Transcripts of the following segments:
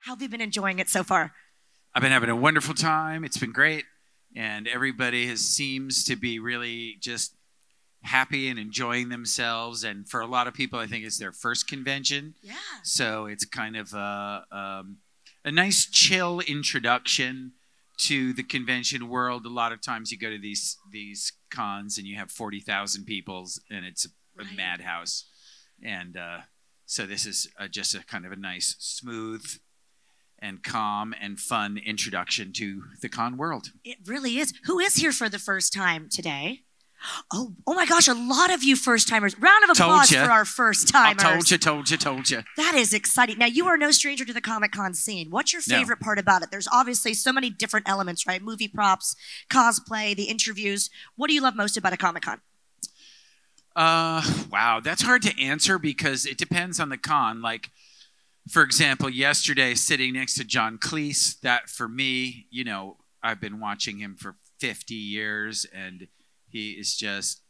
How have you been enjoying it so far? I've been having a wonderful time. It's been great. And everybody seems to be really just happy and enjoying themselves. And for a lot of people, I think it's their first convention. Yeah. So it's kind of a nice chill introduction to the convention world. A lot of times you go to these cons and you have 40,000 people and it's a madhouse. And so this is just a kind of a nice, smooth and calm and fun introduction to the con world. It really is. Who is here for the first time today? Oh my gosh, a lot of you first-timers. Round of applause for our first-timers. Told you. That is exciting. Now, you are no stranger to the Comic-Con scene. What's your favorite part about it? There's obviously so many different elements, right? Movie props, cosplay, the interviews. What do you love most about a Comic-Con? Wow, that's hard to answer because it depends on the con. Like, for example, yesterday, sitting next to John Cleese, that for me, you know, I've been watching him for 50 years, and he is just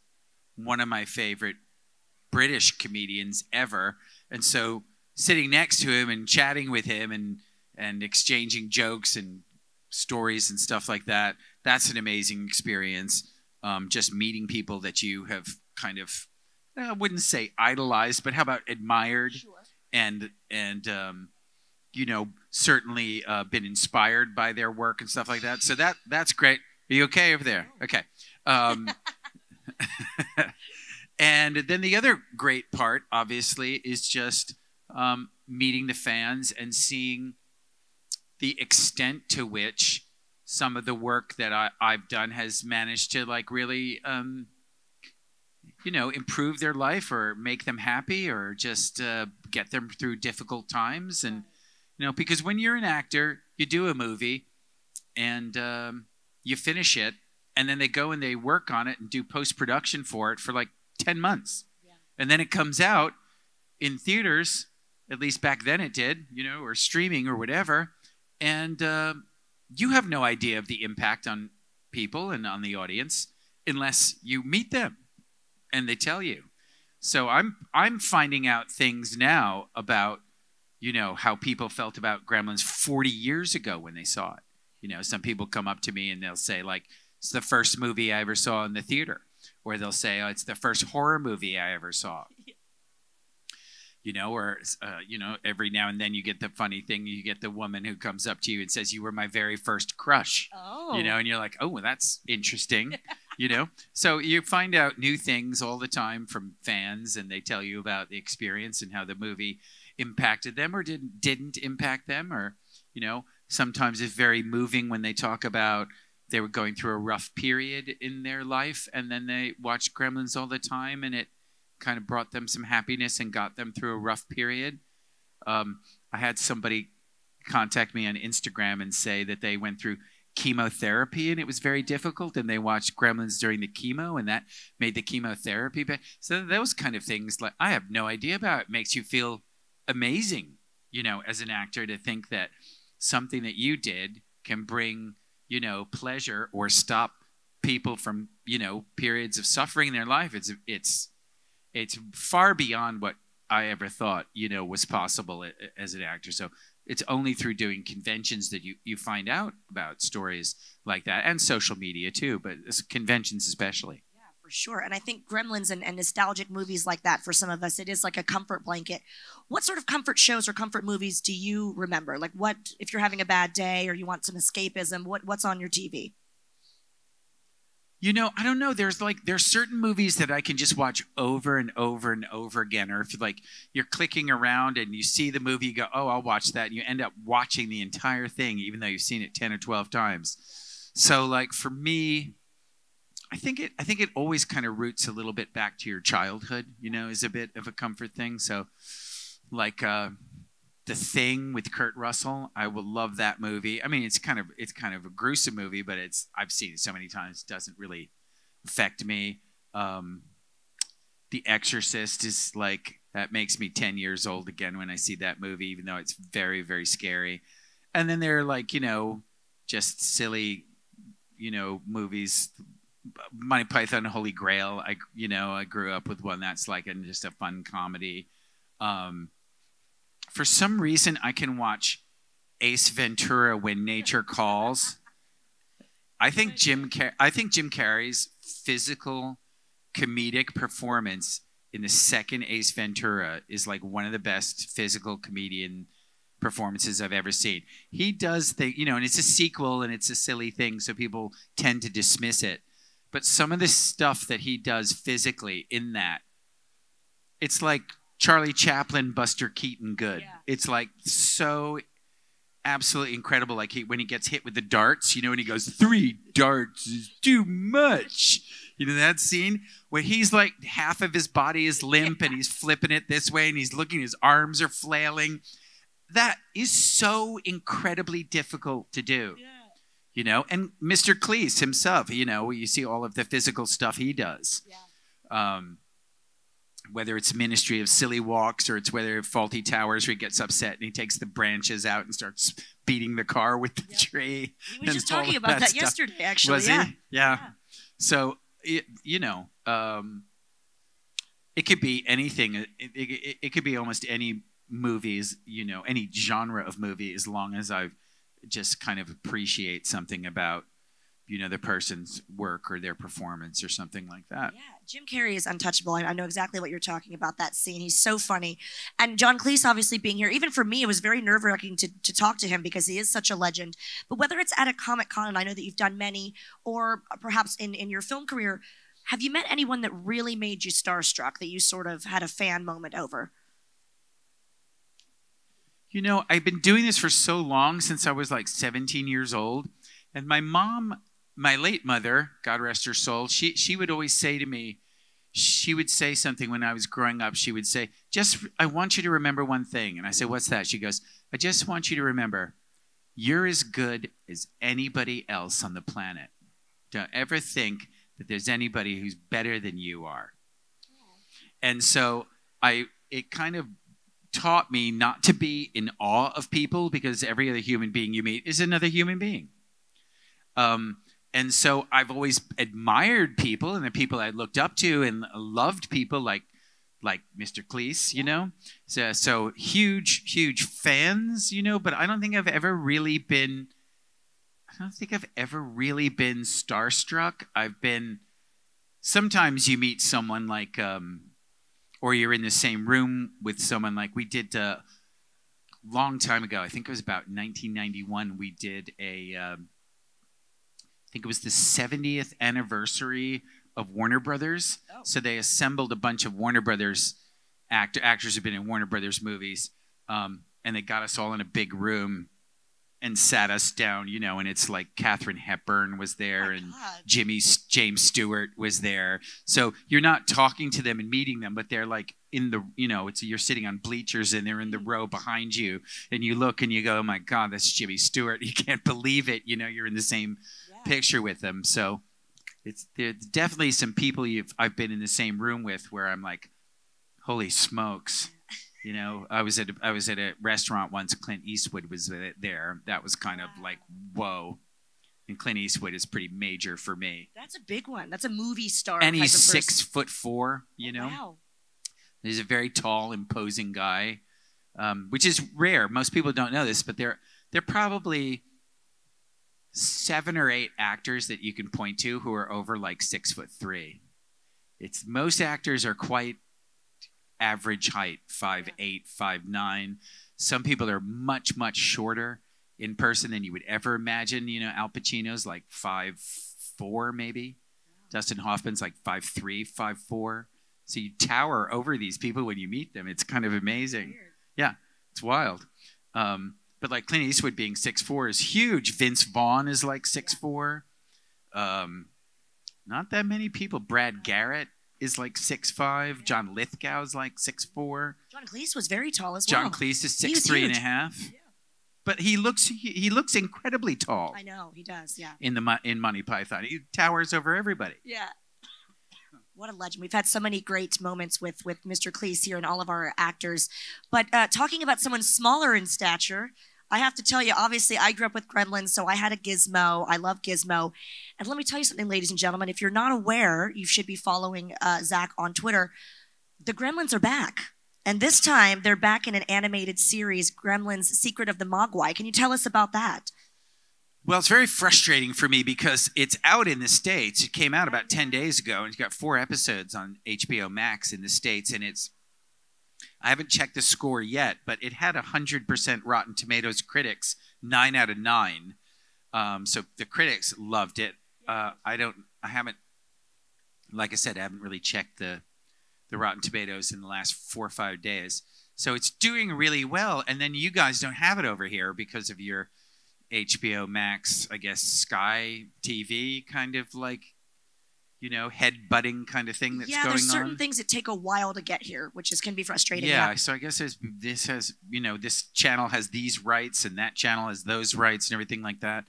one of my favorite British comedians ever. And so sitting next to him and chatting with him and exchanging jokes and stories and stuff like that, that's an amazing experience. Just meeting people that you have kind of, I wouldn't say idolized, but how about admired? Sure. And you know, certainly been inspired by their work and stuff like that. So that's great. Are you okay over there? Okay. And then the other great part, obviously, is just meeting the fans and seeing the extent to which some of the work that I've done has managed to like really you know, improve their life or make them happy or just get them through difficult times. And, you know, because when you're an actor, you do a movie and you finish it and then they go and they work on it and do post-production for it for like 10 months. Yeah. And then it comes out in theaters, at least back then it did, you know, or streaming or whatever. And you have no idea of the impact on people and on the audience unless you meet them. And they tell you. So I'm finding out things now about, you know, how people felt about Gremlins 40 years ago when they saw it. You know, some people come up to me and they'll say, like, it's the first movie I ever saw in the theater. Or they'll say, oh, it's the first horror movie I ever saw. You know, or, you know, every now and then you get the funny thing. You get the woman who comes up to you and says, you were my very first crush. Oh. You know, and you're like, oh, well, that's interesting. You know, so you find out new things all the time from fans, and they tell you about the experience and how the movie impacted them or didn't impact them. Or, you know, sometimes it's very moving when they talk about they were going through a rough period in their life, and then they watched Gremlins all the time, and it kind of brought them some happiness and got them through a rough period. I had somebody contact me on Instagram and say that they went through chemotherapy and it was very difficult, and they watched Gremlins during the chemo and that made the chemotherapy better. So those kind of things, like, I have no idea about. It makes you feel amazing, you know, as an actor, to think that something that you did can bring, you know, pleasure or stop people from, you know, periods of suffering in their life. It's far beyond what I ever thought, you know, was possible as an actor. So it's only through doing conventions that you find out about stories like that, and social media too, but conventions especially. Yeah, for sure. And I think Gremlins and nostalgic movies like that, for some of us, it is like a comfort blanket. What sort of comfort shows or comfort movies do you remember? Like, what, if you're having a bad day or you want some escapism, what's on your TV? You know, I don't know. There's certain movies that I can just watch over and over and over again. Or if you're clicking around and you see the movie, you go, oh, I'll watch that. And you end up watching the entire thing, even though you've seen it 10 or 12 times. So like for me, I think it always kind of roots a little bit back to your childhood, you know, is a bit of a comfort thing. So like The Thing with Kurt Russell, I will love that movie. I mean, it's kind of a gruesome movie, but I've seen it so many times, it doesn't really affect me. The Exorcist is like, that makes me 10 years old again when I see that movie, even though it's very, very scary. And then there are like, you know, just silly, you know, movies. Monty Python and Holy Grail. I grew up with one that's like just a fun comedy. For some reason, I can watch Ace Ventura, When Nature Calls. I think Jim Carrey's physical comedic performance in the second Ace Ventura is like one of the best physical comedian performances I've ever seen. He does and it's a sequel and it's a silly thing, so people tend to dismiss it. But some of the stuff that he does physically in that, it's like Charlie Chaplin, Buster Keaton good. Yeah. It's like so absolutely incredible. Like when he gets hit with the darts, and he goes, 3 darts is too much. That scene where he's like half of his body is limp and he's flipping it this way and he's looking, his arms are flailing. That is so incredibly difficult to do. Yeah. And Mr. Cleese himself, you see all of the physical stuff he does. Yeah. Whether it's Ministry of Silly Walks or it's whether Faulty Towers where he gets upset and he takes the branches out and starts beating the car with the tree. We were just talking about that yesterday, actually. Was he? Yeah. So, it could be anything. It could be almost any movies, any genre of movie, as long as I just kind of appreciate something about the person's work or their performance or something like that. Yeah, Jim Carrey is untouchable. I know exactly what you're talking about, that scene. He's so funny. And John Cleese obviously being here, even for me, it was very nerve-wracking to talk to him because he is such a legend. But whether it's at a Comic-Con, and I know that you've done many, or perhaps in your film career, have you met anyone that really made you starstruck, that you sort of had a fan moment over? I've been doing this for so long, since I was like 17 years old. And my mom, my late mother, God rest her soul, she would always say to me, she would say something when I was growing up. She would say, I want you to remember one thing. And I said, what's that? She goes, I just want you to remember, you're as good as anybody else on the planet. Don't ever think that there's anybody who's better than you are. And so it kind of taught me not to be in awe of people, because every other human being you meet is another human being. And so I've always admired people, and the people I looked up to and loved people like Mr. Cleese, So huge fans, but I don't think I've ever really been starstruck. Sometimes you meet someone like, or you're in the same room with someone, like we did a long time ago. I think it was about 1991. We did I think it was the 70th anniversary of Warner Brothers. Oh. So they assembled a bunch of Warner Brothers actors who've been in Warner Brothers movies, and they got us all in a big room and sat us down, and it's like Katharine Hepburn was there, and James Stewart was there. So you're not talking to them and meeting them, but they're like in the, you're sitting on bleachers and they're in the row behind you, and you look and you go, oh my God, that's Jimmy Stewart. You can't believe it. You're in the same picture with them. So there's definitely some people I've been in the same room with where I'm like, holy smokes. I was at a restaurant once. Clint Eastwood was there. That was kind of like, whoa. And Clint Eastwood is pretty major for me. That's a big one. That's a movie star. And he's 6'4", Wow. He's a very tall, imposing guy, which is rare. Most people don't know this, but they're probably 7 or 8 actors that you can point to who are over like 6'3". Most actors are quite average height, 5'8", 5'9". Some people are much, much shorter in person than you would ever imagine. Al Pacino's like 5'4" maybe. Dustin Hoffman's like 5'3", 5'4". So you tower over these people when you meet them. It's kind of amazing. Weird. Yeah, it's wild. But like Clint Eastwood being 6'4" is huge. Vince Vaughn is like 6'4". Not that many people. Brad Garrett is like 6'5". John Lithgow's like 6'4". John Cleese was very tall as well. John Cleese is 6'3" and a half. Yeah. But he looks incredibly tall. I know, he does, yeah. In Monty Python. He towers over everybody. Yeah. What a legend. We've had so many great moments with Mr. Cleese here and all of our actors. But talking about someone smaller in stature, I have to tell you, obviously, I grew up with Gremlins, so I had a Gizmo. I love Gizmo. And let me tell you something, ladies and gentlemen. If you're not aware, you should be following Zach on Twitter. The Gremlins are back. And this time, they're back in an animated series, Gremlins: Secret of the Mogwai. Can you tell us about that? Well, it's very frustrating for me because it's out in the States. It came out about 10 days ago, and it's got 4 episodes on HBO Max in the States, and I haven't checked the score yet, but it had 100% Rotten Tomatoes critics, 9 out of 9. So the critics loved it. Like I said, I haven't really checked the Rotten Tomatoes in the last 4 or 5 days. So it's doing really well, and then you guys don't have it over here because of your HBO Max, I guess, Sky TV kind of like, head-butting kind of thing that's going on. Yeah, there's certain things that take a while to get here, which can be frustrating. Yeah, so I guess this channel has these rights and that channel has those rights and everything like that.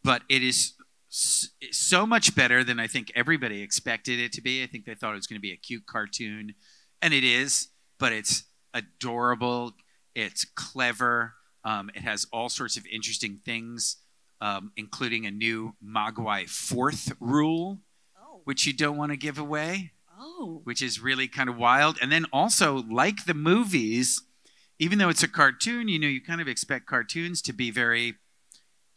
But it is so much better than I think everybody expected it to be. I think they thought it was going to be a cute cartoon, and it is, but it's adorable, it's clever. It has all sorts of interesting things, including a new Mogwai 4th rule, which you don't want to give away, which is really kind of wild. And then also, like the movies, even though it's a cartoon, you kind of expect cartoons to be very,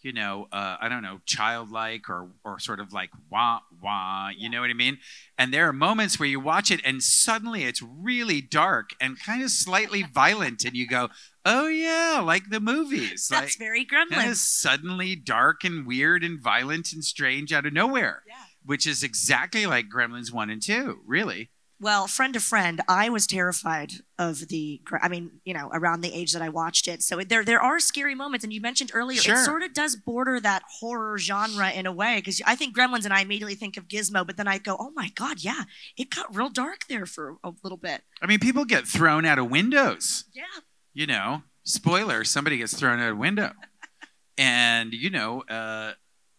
I don't know, childlike or sort of like wah, wah, you know what I mean? And there are moments where you watch it and suddenly it's really dark and kind of slightly violent and you go, oh yeah, like the movies. That's very Gremlins. Suddenly dark and weird and violent and strange out of nowhere, which is exactly like Gremlins 1 and 2, really. Well, friend to friend, I was terrified of around the age that I watched it. So there are scary moments. And you mentioned earlier, It sort of does border that horror genre in a way. Because I think Gremlins and I immediately think of Gizmo. But then I go, oh my God, yeah, it got real dark there for a little bit. I mean, people get thrown out of windows. Yeah. Spoiler, somebody gets thrown out a window. And,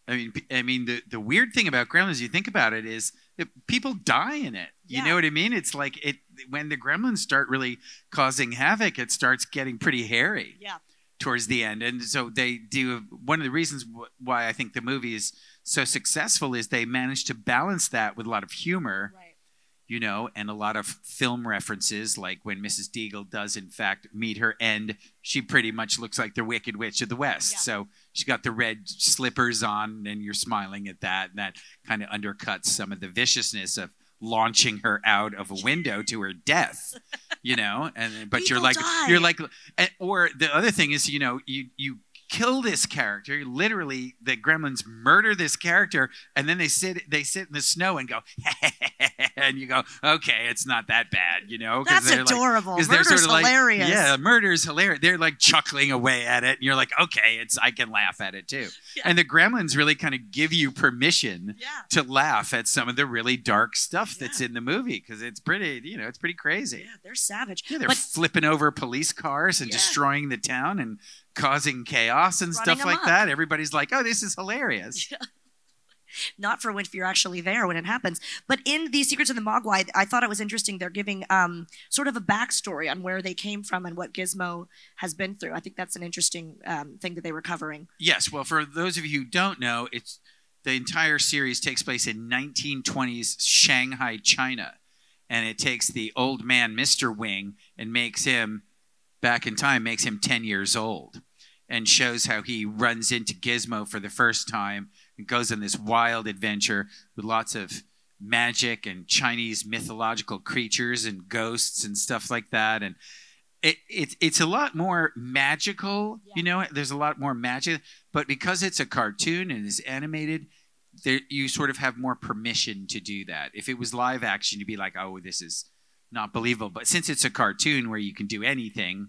I mean, the weird thing about Gremlins, you think about it, is that people die in it. You know what I mean? It's like when the Gremlins start really causing havoc, it starts getting pretty hairy towards the end. And so they do. One of the reasons why I think the movie is so successful is they managed to balance that with a lot of humor. Right. And a lot of film references, like when Mrs. Deagle does, in fact, meet her end, she pretty much looks like the Wicked Witch of the West. Yeah. So she's got the red slippers on, and you're smiling at that, and that kind of undercuts some of the viciousness of launching her out of a window to her death, but you're like, or the other thing is, you kill this character. Literally, the Gremlins murder this character, and then they sit in the snow and go, and you go, okay, it's not that bad, That's adorable. Murder's sort of hilarious. Yeah, murder's hilarious. They're like chuckling away at it, and you're like, okay, I can laugh at it too. Yeah. And the Gremlins really kind of give you permission to laugh at some of the really dark stuff that's in the movie because it's pretty, it's pretty crazy. Yeah, they're savage. Yeah, they're flipping over police cars and destroying the town and causing chaos and stuff like that. Everybody's like, oh, this is hilarious. Yeah. Not for when you're actually there when it happens. But in the Secrets of the Mogwai, I thought it was interesting. They're giving sort of a backstory on where they came from and what Gizmo has been through. I think that's an interesting thing that they were covering. Yes. Well, for those of you who don't know, the entire series takes place in 1920s Shanghai, China. And it takes the old man, Mr. Wing, and makes him 10 years old and shows how he runs into Gizmo for the first time and goes on this wild adventure with lots of magic and Chinese mythological creatures and ghosts and stuff like that. And it's a lot more magical, there's a lot more magic, but because it's a cartoon and is animated, you sort of have more permission to do that. If it was live action, you'd be like, oh, this is not believable. But since it's a cartoon where you can do anything,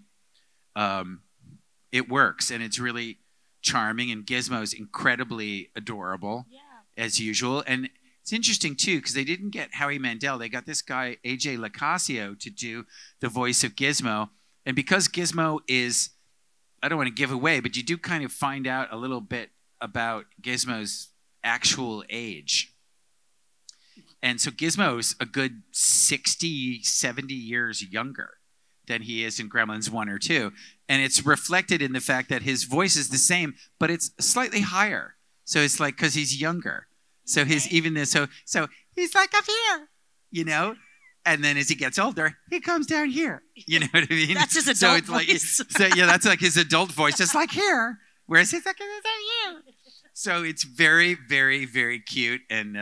it works, and it's really charming, and Gizmo's incredibly adorable, as usual. And it's interesting, too, because they didn't get Howie Mandel. They got this guy, A.J. Lacasio, to do the voice of Gizmo. And because Gizmo is, I don't want to give away, but you do kind of find out a little bit about Gizmo's actual age. And so Gizmo's a good 60, 70 years younger than he is in Gremlins 1 or 2. And it's reflected in the fact that his voice is the same, but it's slightly higher. So it's like, because he's younger. So his even this, so he's like up here, And then as he gets older, he comes down here. You know what I mean? That's his adult so it's voice. That's like his adult voice, just like here. Whereas he's like, it's like here. So it's very, very, very cute and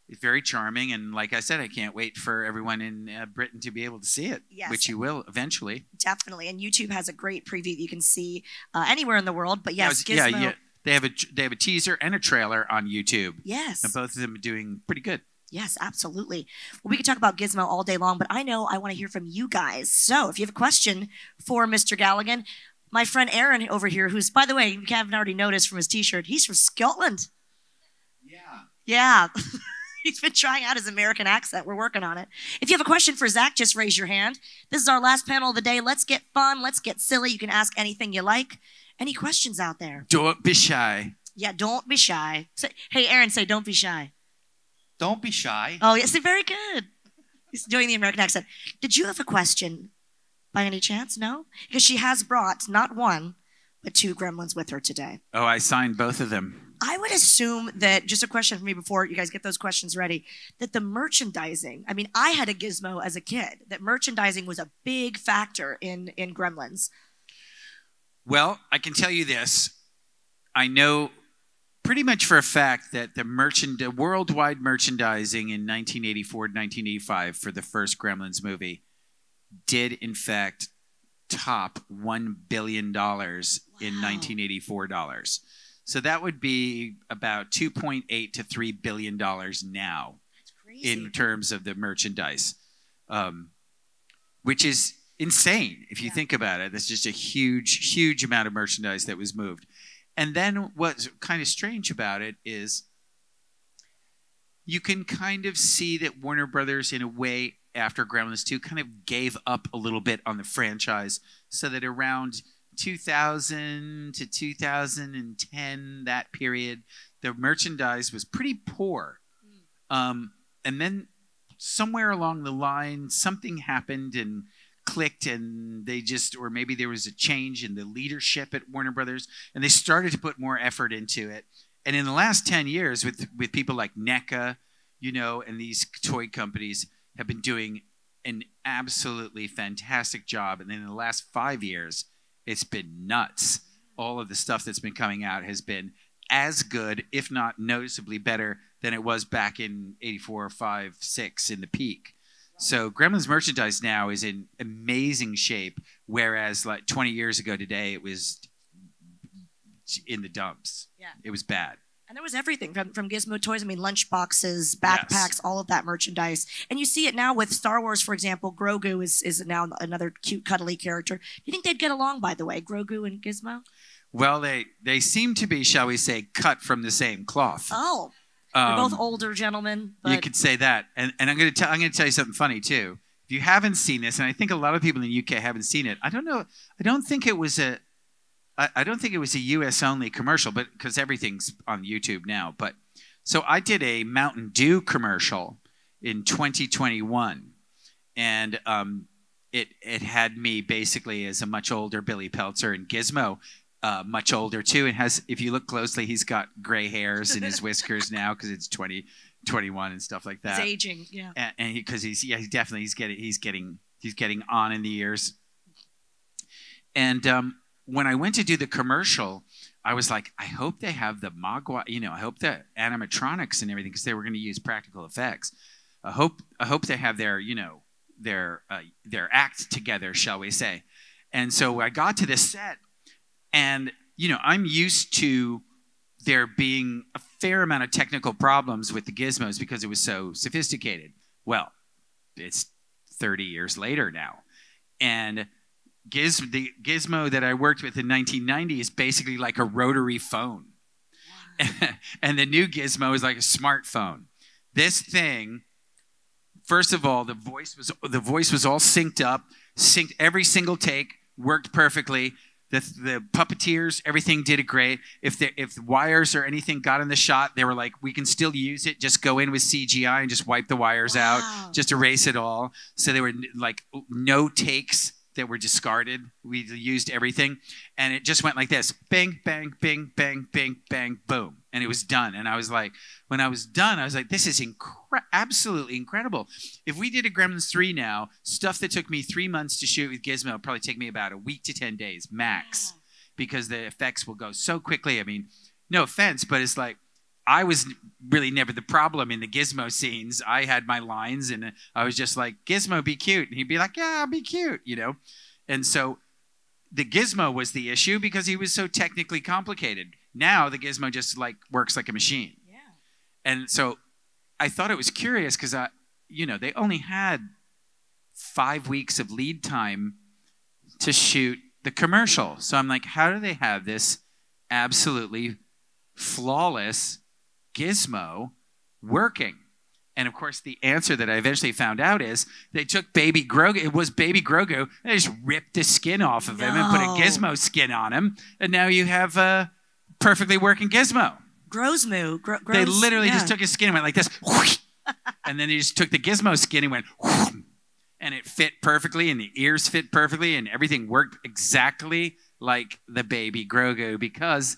it's very charming. And like I said, I can't wait for everyone in Britain to be able to see it, Yes. which you will eventually. Definitely. And YouTube has a great preview that you can see anywhere in the world. But yes, Gizmo. Yeah. They have a teaser and a trailer on YouTube. Yes. And both of them are doing pretty good. Yes, absolutely. Well, we could talk about Gizmo all day long, but I know I want to hear from you guys. So if you have a question for Mr. Galligan, my friend Aaron over here, who's, by the way, you haven't already noticed from his T-shirt, he's from Scotland. Yeah. He's been trying out his American accent. We're working on it. If you have a question for Zach, just raise your hand. This is our last panel of the day. Let's get fun. Let's get silly. You can ask anything you like. Any questions out there? Don't be shy. Yeah, don't be shy. Hey, Aaron, say don't be shy. Don't be shy. Oh, yes, very good. He's doing the American accent. Did you have a question by any chance? No? Because she has brought not one, but 2 gremlins with her today. Oh, I signed both of them. I would assume that, just a question for me before you guys get those questions ready, that the merchandising, I mean, I had a Gizmo as a kid, that merchandising was a big factor in Gremlins. Well, I can tell you this. I know pretty much for a fact that the worldwide merchandising in 1984 to 1985 for the first Gremlins movie did, in fact, top $1 billion in 1984 dollars. So that would be about $2.8 to $3 billion now in terms of the merchandise, which is insane if you think about it. That's just a huge, huge amount of merchandise that was moved. And then what's kind of strange about it is you can kind of see that Warner Brothers, in a way, after Gremlins 2, kind of gave up a little bit on the franchise, so that around 2000 to 2010, that period, the merchandise was pretty poor. And then somewhere along the line, something happened and clicked, and they just, or maybe there was a change in the leadership at Warner Brothers, and they started to put more effort into it. And in the last 10 years, with people like NECA, you know, and these toy companies have been doing an absolutely fantastic job. And then in the last 5 years, it's been nuts. All of the stuff that's been coming out has been as good, if not noticeably better, than it was back in 84, 5, 6 in the peak. So Gremlins merchandise now is in amazing shape, whereas like 20 years ago today, it was in the dumps. Yeah. It was bad. And there was everything from Gizmo toys. I mean, lunch boxes, backpacks, yes, all of that merchandise. And you see it now with Star Wars, for example. Grogu is now another cute, cuddly character. Do you think they'd get along, by the way, Grogu and Gizmo? Well, they seem to be, shall we say, cut from the same cloth. Oh, they're both older gentlemen. But... You could say that. And I'm going to tell you something funny too. If you haven't seen this, and I think a lot of people in the UK haven't seen it, I don't know. I don't think it was a US only commercial, but because everything's on YouTube now. But so I did a Mountain Dew commercial in 2021, and it had me basically as a much older Billy Peltzer, and Gizmo much older too. And has, if you look closely, he's got gray hairs in his whiskers now because it's 2021 and stuff like that. He's aging, yeah. And because he's getting on in the years. And when I went to do the commercial, I was like, I hope they have the Mogwai, I hope the animatronics and everything, because they were going to use practical effects. I hope they have their act together, shall we say. And so I got to the set, and I'm used to there being a fair amount of technical problems with the gizmos because it was so sophisticated. Well, it's 30 years later now, and the gizmo that I worked with in 1990 is basically like a rotary phone. Wow. And the new gizmo is like a smartphone. This thing, first of all, the voice was all synced up, every single take worked perfectly. The puppeteers, everything did it great. If the wires or anything got in the shot, they were like, we can still use it. Just go in with CGI and just wipe the wires out. Just erase it all. So there were like no takes that were discarded. We used everything. And it just went like this. Bang, bang, bing, bang, bing, bang, boom. and it was done. And I was like, when I was done, I was like, this is absolutely incredible. If we did a Gremlins 3 now, stuff that took me 3 months to shoot with Gizmo would probably take me about a week to 10 days max, because the effects will go so quickly. I mean, no offense, but it's like, I was really never the problem in the Gizmo scenes. I had my lines, and I was just like, Gizmo, be cute. And he'd be like, yeah, I'll be cute, you know? And so the Gizmo was the issue because he was so technically complicated. Now the Gizmo just like works like a machine. Yeah. And so I thought it was curious because, they only had 5 weeks of lead time to shoot the commercial. So I'm like, how do they have this absolutely flawless Gizmo working? And of course, the answer that I eventually found out is they took Baby Grogu. It was Baby Grogu. They just ripped the skin off of him and put a Gizmo skin on him, and now you have a perfectly working Gizmo. Grosmoo. They literally just took his skin and went like this, whoosh, and then they just took the Gizmo skin and went, whoosh, and it fit perfectly, and the ears fit perfectly, and everything worked exactly like the Baby Grogu because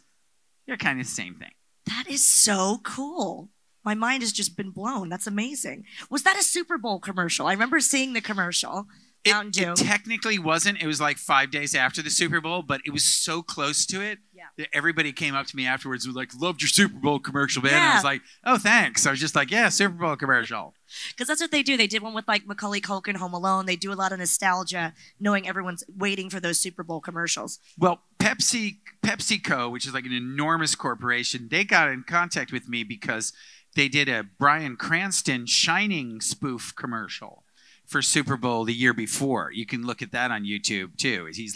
they're kind of the same thing. That is so cool. My mind has just been blown. That's amazing. Was that a Super Bowl commercial? I remember seeing the commercial. Mountain Dew. It technically wasn't. It was like 5 days after the Super Bowl, but it was so close to it that everybody came up to me afterwards and was like, loved your Super Bowl commercial, man. Yeah. I was like, oh, thanks. I was just like, yeah, Super Bowl commercial. Because that's what they do. They did one with like Macaulay Culkin, Home Alone. They do a lot of nostalgia, knowing everyone's waiting for those Super Bowl commercials. Well, PepsiCo, which is like an enormous corporation, they got in contact with me because they did a Bryan Cranston Shining spoof commercial for Super Bowl the year before. You can look at that on YouTube too. He's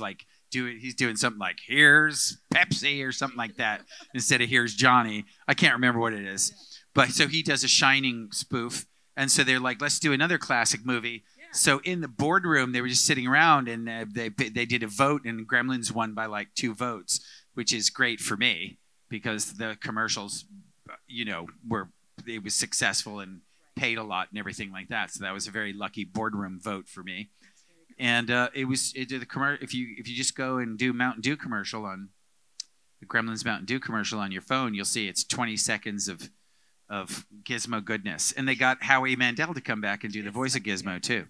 doing something like "Here's Pepsi" or something like that instead of "Here's Johnny." I can't remember what it is, but so he does a Shining spoof, and so they're like, "Let's do another classic movie." Yeah. So in the boardroom, they were just sitting around, and they did a vote, and Gremlins won by like 2 votes, which is great for me because the commercials, it was successful and paid a lot and everything like that. So that was a very lucky boardroom vote for me. And it did the commercial. If you just go and do Mountain Dew commercial on the Gremlins Mountain Dew commercial on your phone, you'll see it's 20 seconds of Gizmo goodness. And they got Howie Mandel to come back and do the voice of Gizmo too.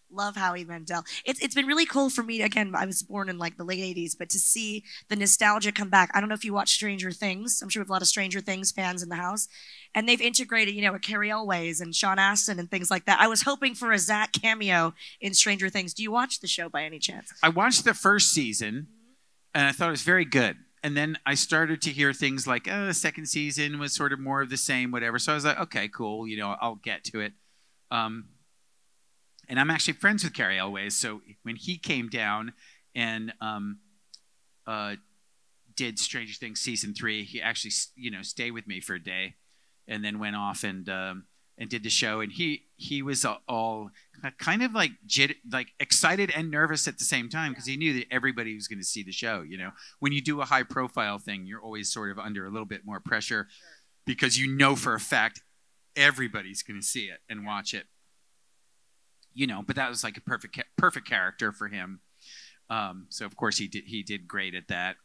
Love Howie Mandel. It's been really cool for me. Again, I was born in like the late 80s, but to see the nostalgia come back. I don't know if you watch Stranger Things. I'm sure we have a lot of Stranger Things fans in the house. And they've integrated, a Carrie Elways and Sean Astin and things like that. I was hoping for a Zach cameo in Stranger Things. Do you watch the show by any chance? I watched the first season, and I thought it was very good. And then I started to hear things like, the second season was sort of more of the same, whatever. So I was like, okay, cool. I'll get to it. And I'm actually friends with Carrie Elways. So when he came down and did Stranger Things season 3, he actually, stayed with me for a day, and then went off and did the show. And he was all kind of like excited and nervous at the same time because he knew that everybody was going to see the show. When you do a high profile thing, you're always sort of under a little bit more pressure because for a fact everybody's going to see it and watch it. But that was like a perfect character for him. So of course he did great at that.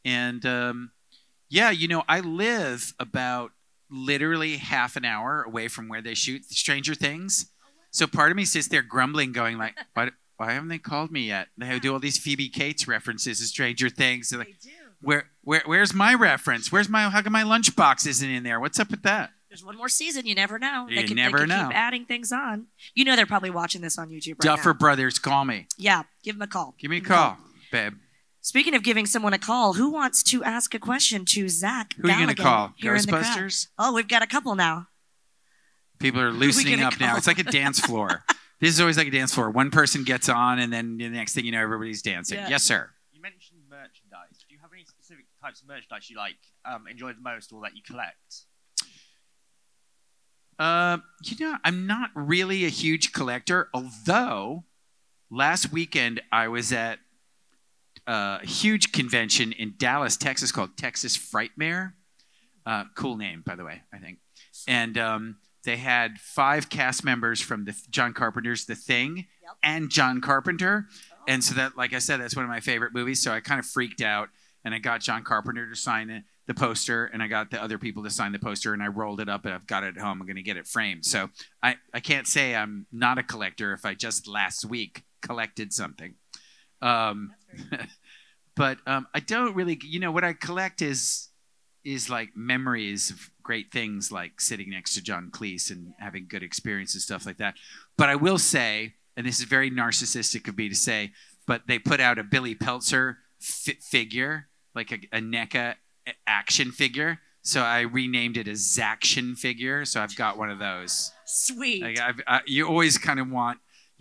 And I live about literally half an hour away from where they shoot Stranger Things. So part of me sits there grumbling, going like, why haven't they called me yet? They do all these Phoebe Cates references to Stranger Things. They're like, where's my reference? How come my lunchbox isn't in there? What's up with that? There's one more season. You never know. They could keep adding things on. They're probably watching this on YouTube right now. Duffer Brothers, call me. Yeah, give them a call. Give me a call, babe. Speaking of giving someone a call, who wants to ask a question to Zach Who are you going to call? Ghostbusters? Oh, we've got a couple now. People are loosening up now. It's like a dance floor. This is always like a dance floor. One person gets on, and then the next thing you know, everybody's dancing. Yeah. Yes, sir. You mentioned merchandise. Do you have any specific types of merchandise you enjoy the most or that you collect? I'm not really a huge collector, although last weekend I was at a huge convention in Dallas, Texas called Texas Frightmare. Cool name, by the way, I think. And they had 5 cast members from John Carpenter's The Thing and John Carpenter. Oh. And so that, like I said, that's one of my favorite movies. So I kind of freaked out and I got John Carpenter to sign the poster, and I got the other people to sign the poster, and I rolled it up, and I've got it at home. I'm going to get it framed. So I can't say I'm not a collector if I just last week collected something. But I don't really, what I collect is like memories of great things, like sitting next to John Cleese and having good experiences, stuff like that. But I will say, and this is very narcissistic of me to say, but they put out a Billy Peltzer figure, like a NECA action figure. So I renamed it a Zaction figure. So I've got one of those. Sweet. Like you always kind of want,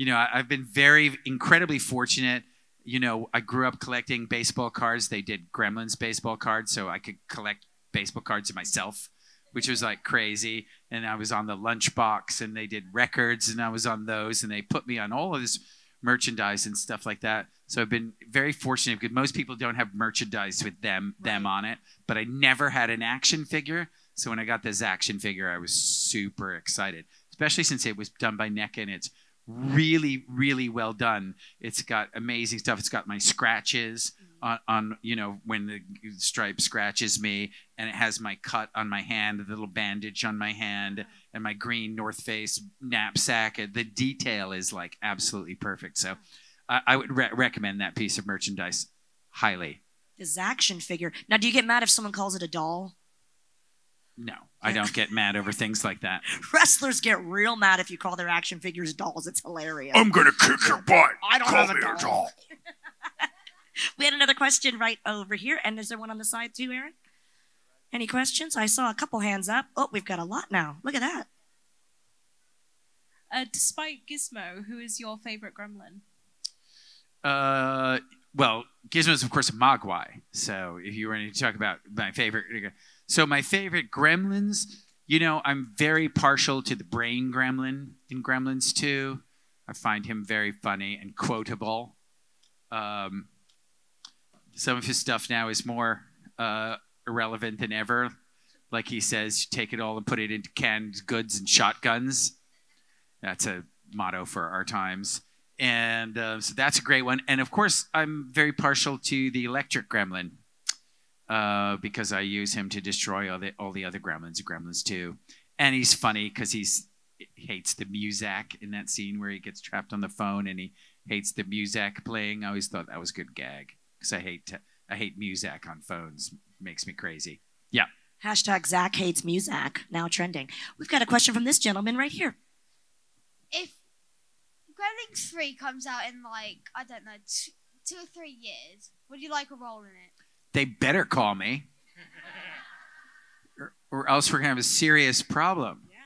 I've been incredibly fortunate. I grew up collecting baseball cards. They did Gremlins baseball cards, so I could collect baseball cards myself, which was like crazy. And I was on the Lunchbox, and they did records, and I was on those, and they put me on all of this merchandise and stuff like that. So I've been very fortunate, because most people don't have merchandise with them on it, but I never had an action figure. So when I got this action figure, I was super excited, especially since it was done by NECA, and it's really, really well done. It's got amazing stuff. It's got my scratches on when the stripe scratches me, and it has my cut on my hand, the little bandage on my hand, and my green North Face knapsack. The detail is like absolutely perfect. So I would recommend that piece of merchandise highly. This action figure. Now, do you get mad if someone calls it a doll? No, I don't get mad over things like that. Wrestlers get real mad if you call their action figures dolls. It's hilarious. I'm going to kick your butt. I don't Call have me a doll. We had another question right over here. And is there one on the side too, Aaron? Any questions? I saw a couple hands up. Oh, we've got a lot now. Look at that. Despite Gizmo, who is your favorite gremlin? Well, Gizmo is, of course, a Mogwai. So if you were to talk about my favorite... So my favorite Gremlins, I'm very partial to the brain gremlin in Gremlins 2. I find him very funny and quotable. Some of his stuff now is more irrelevant than ever. Like he says, take it all and put it into canned goods and shotguns. That's a motto for our times. And so that's a great one. And, of course, I'm very partial to the electric gremlin. Because I use him to destroy all the other Gremlins in Gremlins 2. And he's funny because he hates the music in that scene where he gets trapped on the phone and he hates the music playing. I always thought that was a good gag because I hate music on phones. It makes me crazy. Yeah. Hashtag Zach hates music, now trending. We've got a question from this gentleman right here. If Gremlins 3 comes out in I don't know, 2 or 3 years, would you like a role in it? They better call me, or else we're gonna have a serious problem. Yeah.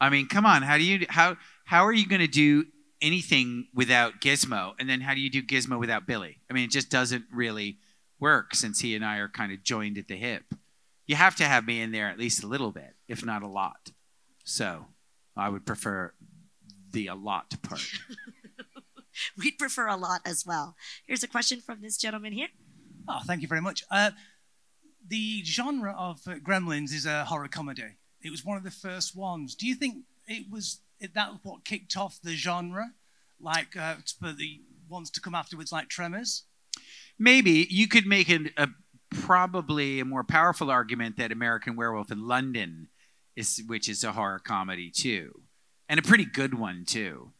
I mean, come on. How are you gonna do anything without Gizmo? And then how do you do Gizmo without Billy? I mean, it just doesn't really work since he and I are kind of joined at the hip. You have to have me in there at least a little bit, if not a lot. So I would prefer the a lot part. We'd prefer a lot as well. Here's a question from this gentleman here. Oh, thank you very much. The genre of Gremlins is a horror comedy. It was one of the first ones. Do you think that what kicked off the genre, for the ones to come afterwards, like Tremors? Maybe. You could make probably a more powerful argument that American Werewolf in London, which is a horror comedy too, and a pretty good one too.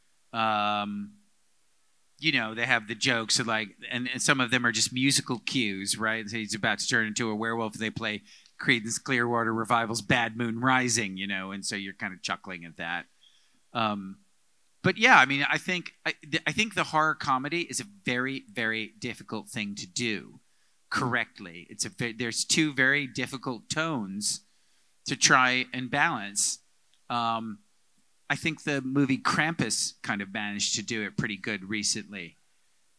They have the jokes of and some of them are just musical cues, right? So he's about to turn into a werewolf. They play Creedence Clearwater Revival's Bad Moon Rising, and so you're kind of chuckling at that. But yeah, I mean, I think the horror comedy is a very, very difficult thing to do correctly. There's two very difficult tones to try and balance. I think the movie Krampus kind of managed to do it pretty good recently.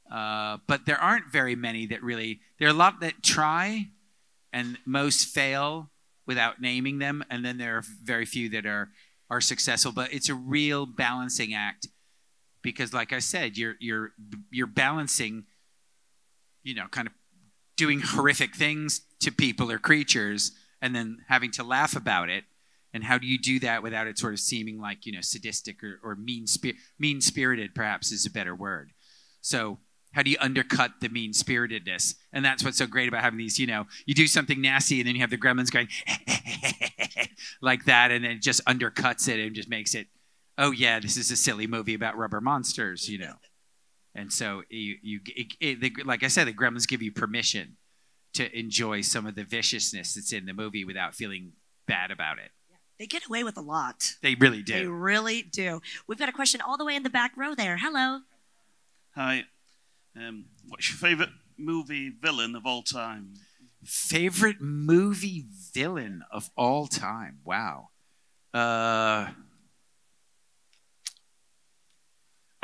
But there aren't very many that really... There are a lot that try, and most fail without naming them, and then there are very few that are successful. But it's a real balancing act because, like I said, you're balancing, kind of doing horrific things to people or creatures and then having to laugh about it. And how do you do that without it sort of seeming like, sadistic or mean-spirited, perhaps is a better word. So How do you undercut the mean-spiritedness? And that's what's so great about having these, you do something nasty and then you have the gremlins going like that, and then it just undercuts it and just makes it, oh yeah, this is a silly movie about rubber monsters, And so like I said, the gremlins give you permission to enjoy some of the viciousness that's in the movie without feeling bad about it. They get away with a lot. They really do. They really do. We've got a question all the way in the back row there. Hello. Hi. What's your favourite movie villain of all time? Favorite movie villain of all time? Wow. I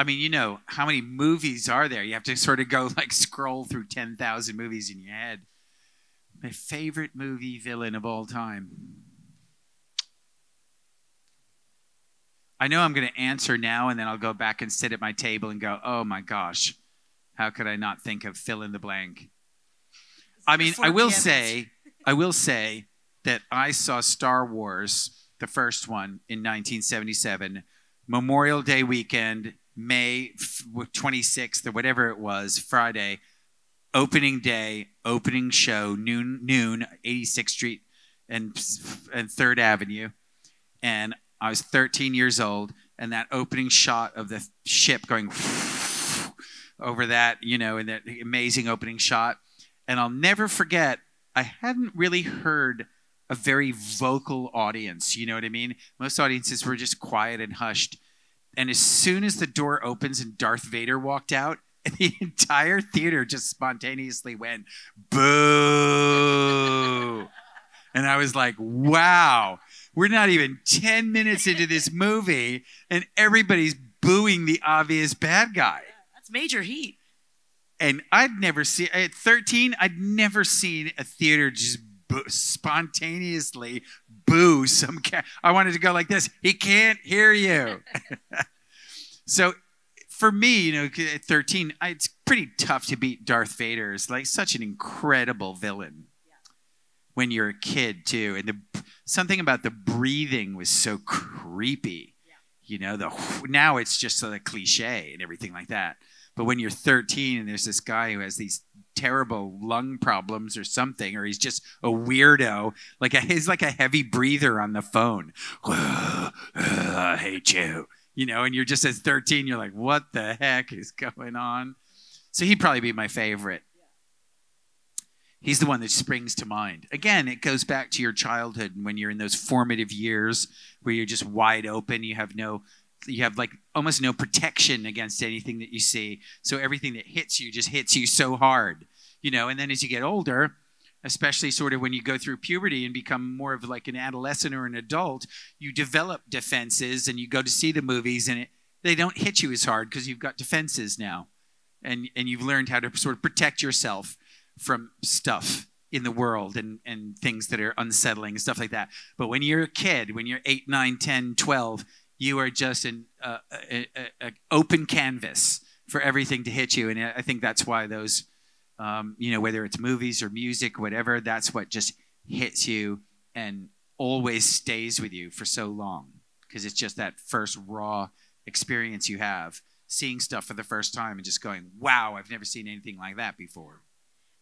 mean, how many movies are there? You have to sort of go scroll through 10,000 movies in your head. My favorite movie villain of all time. I know I'm going to answer now, and then I'll go back and sit at my table and go, oh my gosh, how could I not think of fill in the blank? I mean, I will say that I saw Star Wars, the first one, in 1977, Memorial Day weekend, May 26th or whatever it was, Friday, opening day, opening show, noon, 86th Street and 3rd Avenue. And I was 13 years old, and that opening shot of the ship going over that, in that amazing opening shot. And I'll never forget, I hadn't really heard a very vocal audience, you know what I mean? Most audiences were just quiet and hushed. And as soon as the door opens and Darth Vader walked out, the entire theater just spontaneously went, boo. And I was like, wow, we're not even 10 minutes into this movie and everybody's booing the obvious bad guy. That's major heat. And at 13, I'd never seen a theater just spontaneously boo some cat. I wanted to go like this. He can't hear you. So for me, at 13, it's pretty tough to beat Darth Vader. It's like such an incredible villain. When you're a kid too, and something about the breathing was so creepy. Now it's just a cliche and everything like that. But when you're 13 and there's this guy who has these terrible lung problems or something, or he's just a weirdo, he's like a heavy breather on the phone. I hate you, and you're just as 13, you're like, what the heck is going on? So he'd probably be my favorite. He's the one that springs to mind. Again, it goes back to your childhood when you're in those formative years where you're just wide open. You have almost no protection against anything that you see. So everything that hits you just hits you so hard, and then as you get older, especially sort of when you go through puberty and become more of like an adolescent or an adult, you develop defenses and you go to see the movies and they don't hit you as hard because you've got defenses now. And you've learned how to sort of protect yourself from stuff in the world and things that are unsettling and stuff like that. But when you're a kid, when you're 8, 9, 10, 12, you are just an open canvas for everything to hit you. And I think that's why those, whether it's movies or music, whatever, that's what just hits you and always stays with you for so long. Because it's just that first raw experience you have, seeing stuff for the first time and just going, wow, I've never seen anything like that before.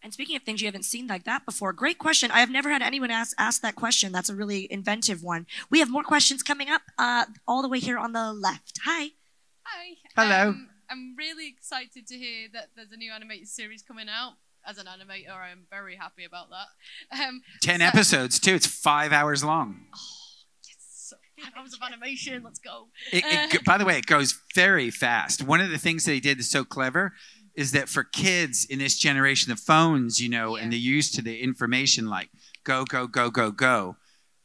And speaking of things you haven't seen like that before, great question. I have never had anyone ask that question. That's a really inventive one. We have more questions coming up all the way here on the left. Hi. Hi. Hello. I'm really excited to hear that there's a new animated series coming out. As an animator, I'm very happy about that. 10 episodes, too. It's 5 hours long. Oh, yes. 5 hours of animation. Let's go. By the way, it goes very fast. One of the things they did that's so clever is that for kids in this generation, the phones, and they're used to the information like go, go, go, go, go.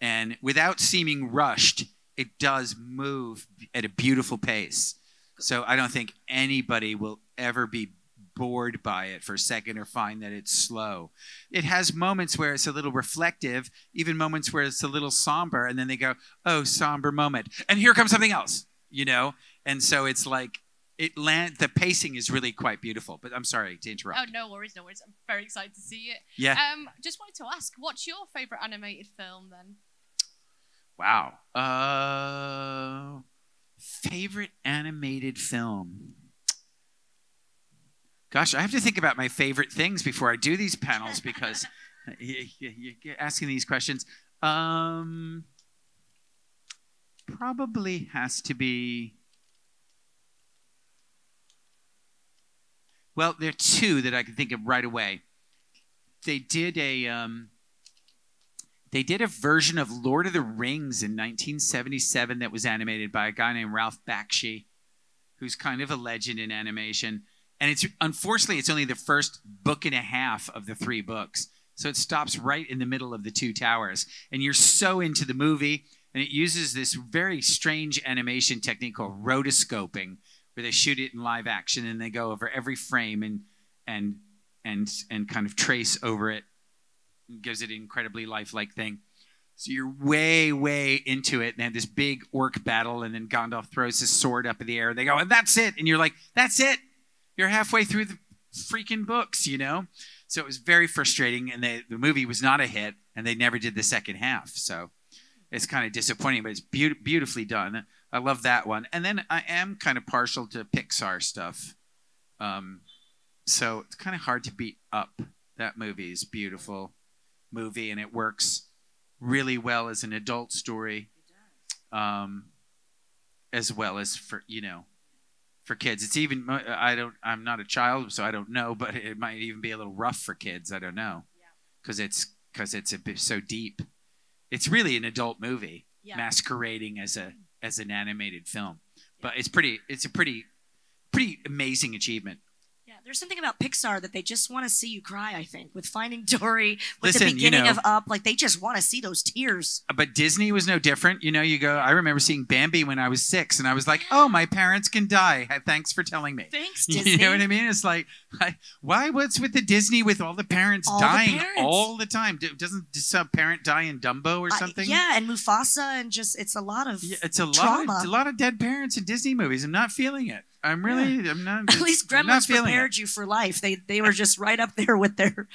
And without seeming rushed, it does move at a beautiful pace. So I don't think anybody will ever be bored by it for a second or find that it's slow. It has moments where it's a little reflective, even moments where it's a little somber, and then they go, oh, somber moment. And here comes something else, And so it's like, the pacing is really quite beautiful, but I'm sorry to interrupt. Oh, no worries. I'm very excited to see it. Yeah. Just wanted to ask, what's your favorite animated film then? Wow. Favorite animated film. Gosh, I have to think about my favorite things before I do these panels because you're asking these questions. Probably has to be. Well, there are two that I can think of right away. They did a version of Lord of the Rings in 1977 that was animated by a guy named Ralph Bakshi, who's kind of a legend in animation. And unfortunately, it's only the first book and a half of the 3 books. So it stops right in the middle of the 2 towers. And you're so into the movie, and it uses this very strange animation technique called rotoscoping, where they shoot it in live action and they go over every frame and kind of trace over it. It gives it an incredibly lifelike thing. So you're way, way into it, and they have this big orc battle, and then Gandalf throws his sword up in the air, and they go, and that's it. And you're like, that's it. You're halfway through the freaking books, you know? So it was very frustrating, and the movie was not a hit, and they never did the second half. So it's kind of disappointing, but it's beautifully done. I love that one. And then I am kind of partial to Pixar stuff. So it's kind of hard to beat Up. That movie is a beautiful movie, and it works really well as an adult story, as well as for kids. It's even I'm not a child, so I don't know, but it might even be a little rough for kids. I don't know, because it's a bit so deep. It's really an adult movie masquerading as an animated film, but it's a pretty amazing achievement. Yeah, there's something about Pixar that they just want to see you cry, I think. With Finding Dory, with Listen, the beginning of Up, like they just want to see those tears. But Disney was no different. You go, I remember seeing Bambi when I was 6, and I was like, oh, my parents can die. Thanks for telling me. Thanks, Disney. You know what I mean? It's like, what's with the Disney with all the parents dying all the time? Doesn't some parent die in Dumbo or something? Yeah, and Mufasa, and just, it's a lot of trauma. A lot of dead parents in Disney movies. I'm not feeling it. I'm not. At least Gremlins prepared you for life. They were just right up there with their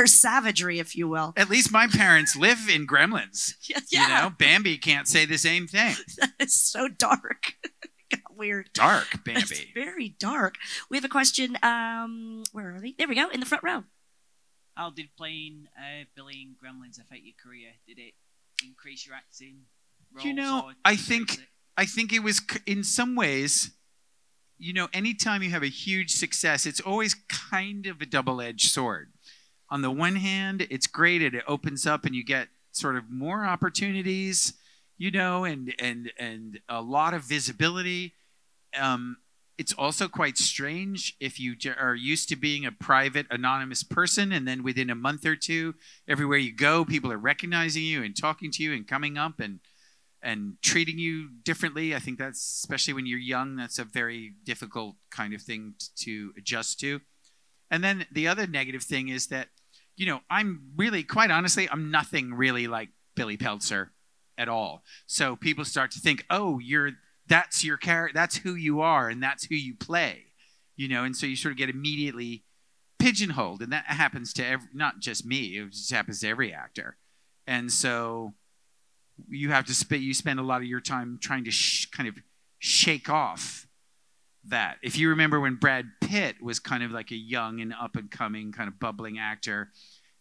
savagery, if you will. At least my parents live in Gremlins. Yeah. You know, Bambi can't say the same thing. That is so dark. Got weird. Dark, Bambi. It's very dark. We have a question. Where are they? There we go, in the front row. How did playing Billy in Gremlins affect your career? Did it increase your acting roles? I think it was in some ways. Anytime you have a huge success, it's always kind of a double-edged sword. On the one hand, it's great and it opens up and you get sort of more opportunities, and a lot of visibility. It's also quite strange if you are used to being a private, anonymous person, and then within a month or two, everywhere you go, people are recognizing you and talking to you and coming up and treating you differently. I think that's, especially when you're young, that's a very difficult kind of thing to adjust to. And then the other negative thing is that, I'm really, quite honestly, I'm nothing really like Billy Peltzer at all. So people start to think, oh, that's your character, that's who you are, and that's who you play, and so you sort of get immediately pigeonholed. And that happens to not just me, it just happens to every actor. And so you have to spend a lot of your time trying to kind of shake off that. If you remember when Brad Pitt was kind of like a young and up-and-coming kind of bubbling actor,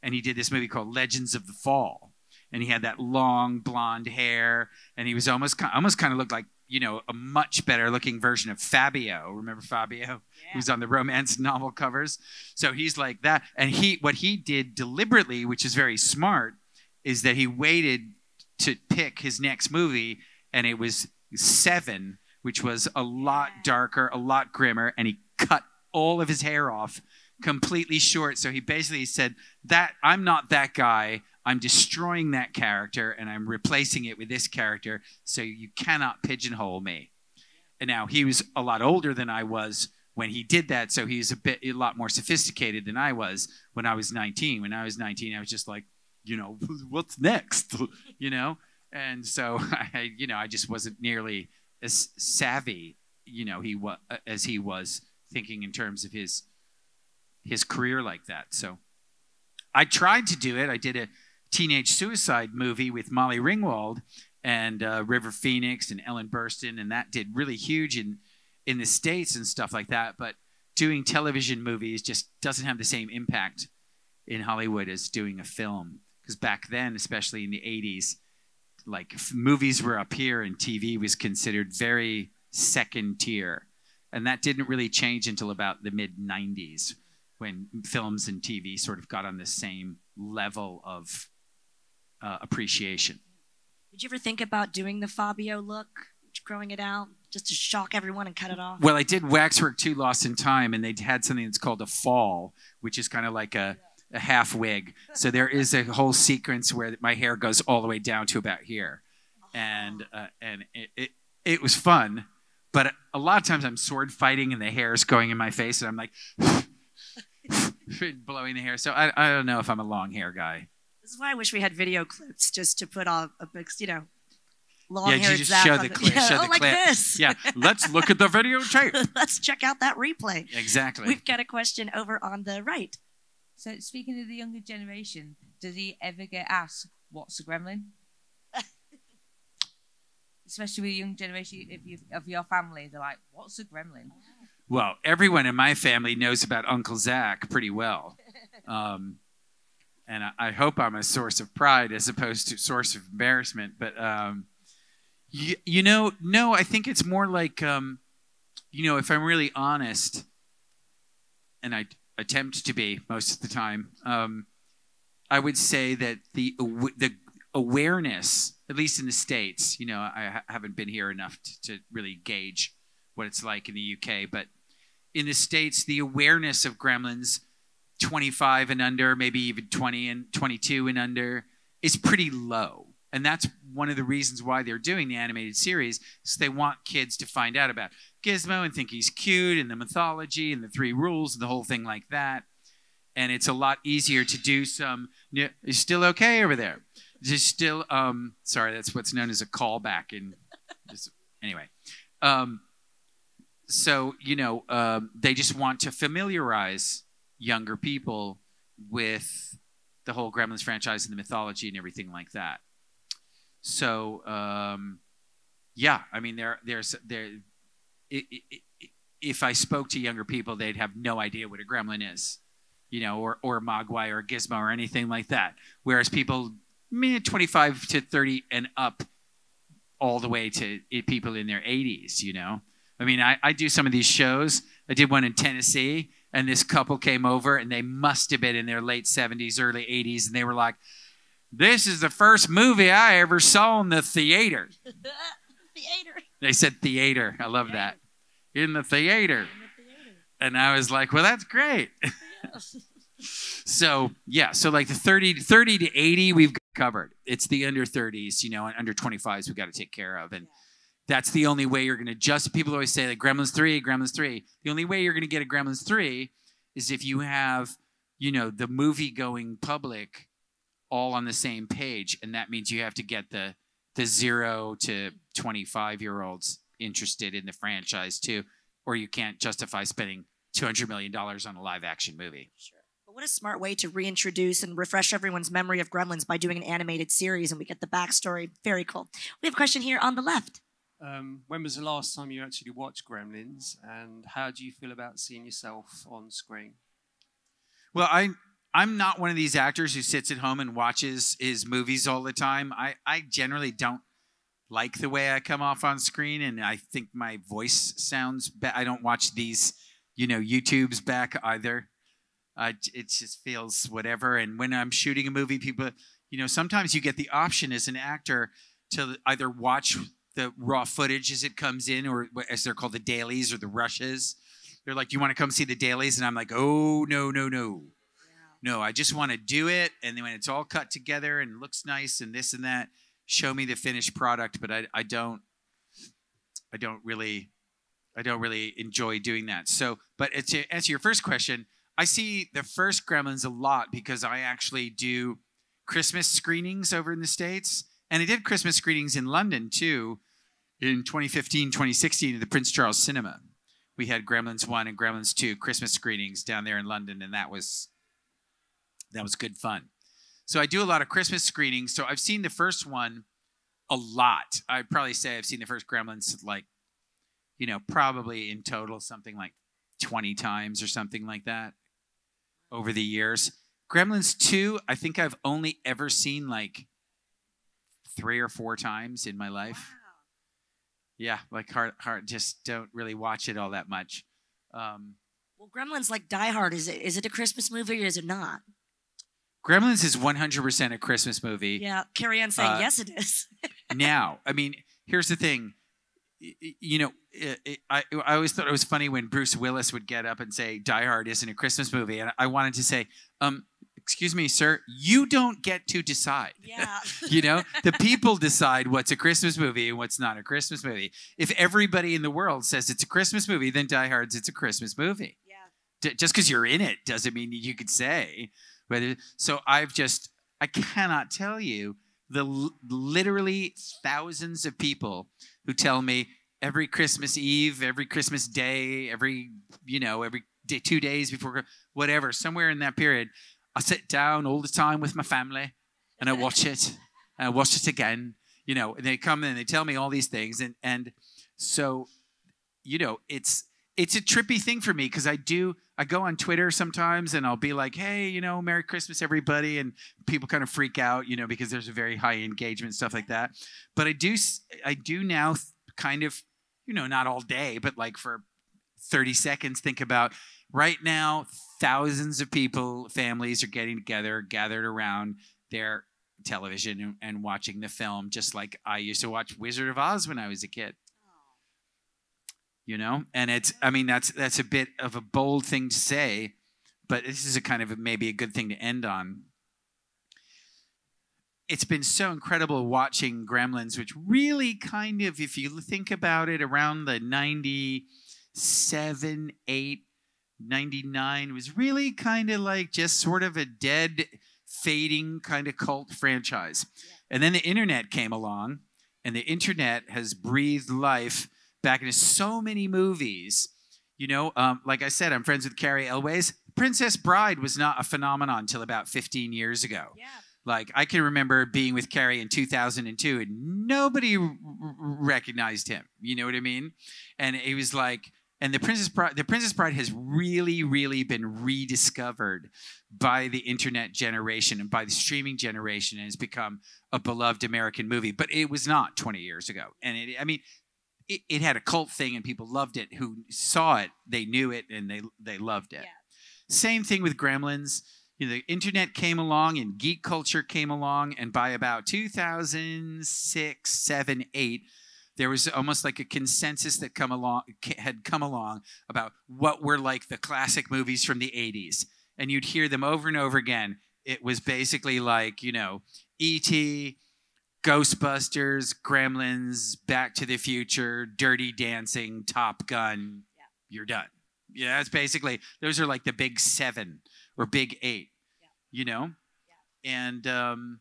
and he did this movie called Legends of the Fall, and he had that long blonde hair, and he was almost kind of looked like, a much better-looking version of Fabio. Remember Fabio? Yeah. He was on the romance novel covers. So he's like that. And what he did deliberately, which is very smart, is that he waited to pick his next movie, and it was Seven, which was a lot darker, a lot grimmer, and he cut all of his hair off completely short. So he basically said, that I'm not that guy, I'm destroying that character, and I'm replacing it with this character, so you cannot pigeonhole me. And now he was a lot older than I was when he did that, so he's a lot more sophisticated than I was when I was 19. When I was 19, I was just like, what's next? And so I just wasn't nearly as savvy, as he was thinking in terms of his career like that. So I tried to do it. I did a teenage suicide movie with Molly Ringwald and River Phoenix and Ellen Burstyn, and that did really huge in the States and stuff like that. But doing television movies just doesn't have the same impact in Hollywood as doing a film. Because back then, especially in the 80s, like movies were up here and TV was considered very second tier. And that didn't really change until about the mid 90s when films and TV sort of got on the same level of appreciation. Did you ever think about doing the Fabio look, growing it out, just to shock everyone and cut it off? Well, I did Waxwork 2 Lost in Time, and they had something that's called a fall, which is kind of like a half wig. So there is a whole sequence where my hair goes all the way down to about here. And it was fun. But a lot of times I'm sword fighting and the hair is going in my face and I'm like blowing the hair. So I don't know if I'm a long hair guy. This is why I wish we had video clips just to put on a big, long Yeah, hair. you just show the clip. Yeah, Show the like clip. this. Yeah, let's look at the videotape. Let's check out that replay. Exactly. We've got a question over on the right. So, speaking of the younger generation, does he ever get asked, what's a gremlin? Especially with the young generation of your family, they're like, what's a gremlin? Well, everyone in my family knows about Uncle Zach pretty well. And I hope I'm a source of pride as opposed to source of embarrassment. But, no, I think it's more like, if I'm really honest, and I attempt to be most of the time, I would say that the awareness, at least in the States, I haven't been here enough to really gauge what it's like in the UK, but in the States, the awareness of Gremlins 25 and under, maybe even 20 and 22 and under, is pretty low. And that's one of the reasons why they're doing the animated series, is they want kids to find out about Gizmo and think he's cute and the mythology and the 3 rules and the whole thing like that. And it's a lot easier to do some, you're still okay over there. Just still, sorry, that's what's known as a callback. Anyway. They just want to familiarize younger people with the whole Gremlins franchise and the mythology and everything like that. So, if I spoke to younger people, they'd have no idea what a gremlin is, or a Mogwai or a Gizmo or anything like that. Whereas people 25 to 30 and up, all the way to people in their 80s, I mean, I do some of these shows. I did one in Tennessee, and this couple came over, and they must have been in their late 70s, early 80s, and they were like, "This is the first movie I ever saw in the theater." Theater. They said theater. I love that. In the theater. And I was like, well, that's great. So like the 30 to 80, we've covered. It's the under 30s, and under 25s we've got to take care of. And that's the only way you're going to just, people always say like Gremlins 3. The only way you're going to get a Gremlins 3 is if you have, the movie-going public all on the same page. And that means you have to get the 0 to 25-year-olds interested in the franchise too, or you can't justify spending $200 million on a live-action movie. Sure. But what a smart way to reintroduce and refresh everyone's memory of Gremlins by doing an animated series, and we get the backstory. Very cool. We have a question here on the left. When was the last time you actually watched Gremlins, and how do you feel about seeing yourself on screen? Well, I'm not one of these actors who sits at home and watches his movies all the time. I generally don't like the way I come off on screen, and I think my voice sounds bad. I don't watch these, YouTubes back either. It just feels whatever. And when I'm shooting a movie, people, sometimes you get the option as an actor to either watch the raw footage as it comes in, or as they're called, the dailies or the rushes. They're like, "You want to come see the dailies?" And I'm like, "Oh, no. No, I just want to do it. And then when it's all cut together and looks nice and this and that, show me the finished product." But I don't really enjoy doing that. So, but to answer your first question, I see the first Gremlins a lot because I actually do Christmas screenings over in the States. And I did Christmas screenings in London too in 2015, 2016 at the Prince Charles Cinema. We had Gremlins 1 and Gremlins 2 Christmas screenings down there in London, and that was good fun. So I do a lot of Christmas screenings. So I've seen the first one a lot. I'd probably say I've seen the first Gremlins like, probably in total something like 20 times or something like that over the years. Gremlins 2, I think I've only ever seen like 3 or 4 times in my life. Wow. Yeah, like hard. Just don't really watch it all that much. Well, Gremlins like Die Hard. Is it a Christmas movie or is it not? Gremlins is 100% a Christmas movie. Yeah, Carrie Ann saying yes, it is. Now, I mean, here's the thing. You know, I always thought it was funny when Bruce Willis would get up and say Die Hard isn't a Christmas movie, and I wanted to say, excuse me, sir, you don't get to decide. Yeah. You know, the people decide what's a Christmas movie and what's not a Christmas movie. If everybody in the world says it's a Christmas movie, then Die Hard's it's a Christmas movie. Yeah. Just because you're in it doesn't mean you could say whether. So I cannot tell you the literally thousands of people who tell me every Christmas Eve, every Christmas Day, every day, 2 days before, whatever, somewhere in that period, I sit down all the time with my family and I watch it and I watch it again, you know, and they come and they tell me all these things. And so, you know, it's a trippy thing for me because I go on Twitter sometimes and I'll be like, hey, you know, Merry Christmas, everybody. And people kind of freak out, you know, because there's a very high engagement, stuff like that. But I do now kind of, you know, not all day, but like for 30 seconds, think about right now, thousands of people, families are getting together, gathered around their television and watching the film, just like I used to watch Wizard of Oz when I was a kid. You know, and that's a bit of a bold thing to say, but this is a kind of maybe a good thing to end on. It's been so incredible watching Gremlins, which really kind of, if you think about it, around the 97, 8, 99, was really kind of like just sort of a dead, fading kind of cult franchise. Yeah. And then the internet came along, and the internet has breathed life back into so many movies. You know, like I said, I'm friends with Carrie Elways. Princess Bride was not a phenomenon until about 15 years ago. Yeah. Like, I can remember being with Carrie in 2002 and nobody recognized him. You know what I mean? And it was like, and the Princess Bride has really, really been rediscovered by the internet generation and by the streaming generation, and has become a beloved American movie. But it was not 20 years ago. And it had a cult thing and people loved it. Who saw it, they knew it, and they loved it. Yeah. Same thing with Gremlins. You know, the internet came along and geek culture came along, and by about 2006, 7, 8, there was almost like a consensus that had come along about what were like the classic movies from the 80s. And you'd hear them over and over again. It was basically like, you know, E.T., Ghostbusters, Gremlins, Back to the Future, Dirty Dancing, Top Gun. Yeah. You're done. Yeah, that's basically, those are like the big 7 or big 8, yeah. You know? Yeah. And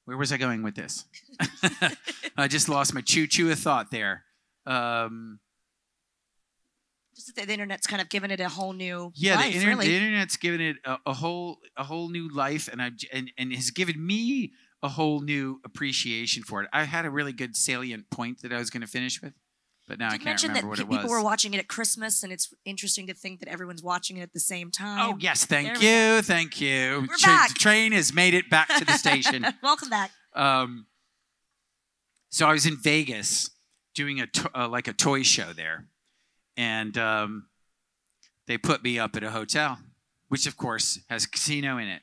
where was I going with this? I just lost my choo-choo of thought there. Just that the internet's kind of given it a whole new life, the internet's given it a whole new life, and has given me a whole new appreciation for it. I had a really good salient point that I was going to finish with, but now I can't remember what it was. People were watching it at Christmas, and it's interesting to think that everyone's watching it at the same time. Oh, yes. Thank you. We're back. The train has made it back to the station. Welcome back. So I was in Vegas doing a toy show there, and they put me up at a hotel, which, of course, has a casino in it.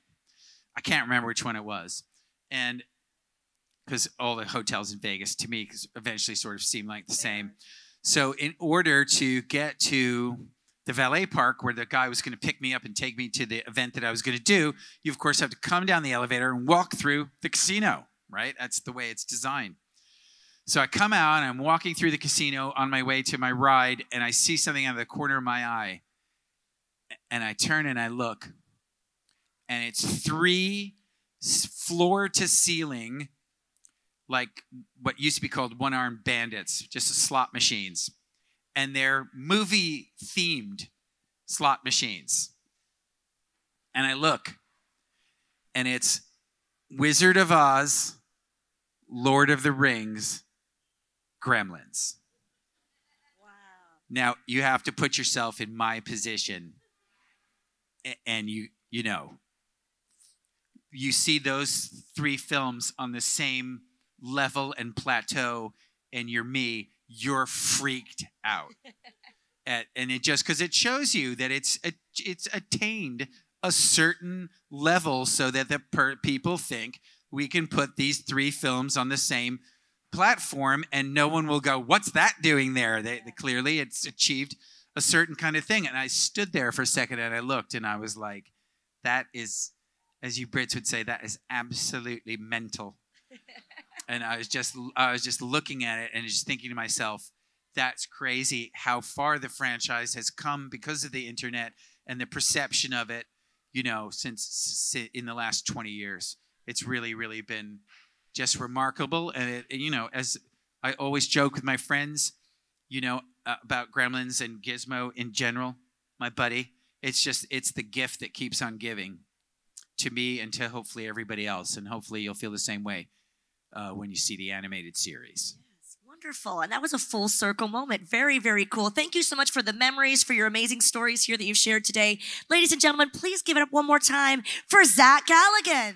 I can't remember which one it was. And because all the hotels in Vegas, to me, eventually sort of seem like the same. So in order to get to the valet park where the guy was going to pick me up and take me to the event that I was going to do, you, of course, have to come down the elevator and walk through the casino, right? That's the way it's designed. So I come out, and I'm walking through the casino on my way to my ride, and I see something out of the corner of my eye. And I turn and I look, and it's 3 floor to ceiling, like what used to be called one-armed bandits, just slot machines. And they're movie-themed slot machines. And I look, and it's Wizard of Oz, Lord of the Rings, Gremlins. Wow. Now you have to put yourself in my position, and you know, you see those 3 films on the same level and plateau, and you're me, you're freaked out. And it just, because it shows you that it's attained a certain level so that the people think we can put these 3 films on the same platform and no one will go, what's that doing there? They clearly it's achieved a certain kind of thing. And I stood there for a second and I looked and I was like, that is, as you Brits would say, that is absolutely mental. And I was just looking at it and just thinking to myself, that's crazy how far the franchise has come because of the internet and the perception of it, you know, since in the last 20 years. It's really, really been just remarkable. And, you know, as I always joke with my friends, you know, about Gremlins and Gizmo in general, my buddy, it's the gift that keeps on giving to me and to hopefully everybody else. And hopefully you'll feel the same way when you see the animated series. Wonderful. And that was a full circle moment. Very, very cool. Thank you so much for the memories, for your amazing stories here that you've shared today. Ladies and gentlemen, please give it up one more time for Zach Galligan.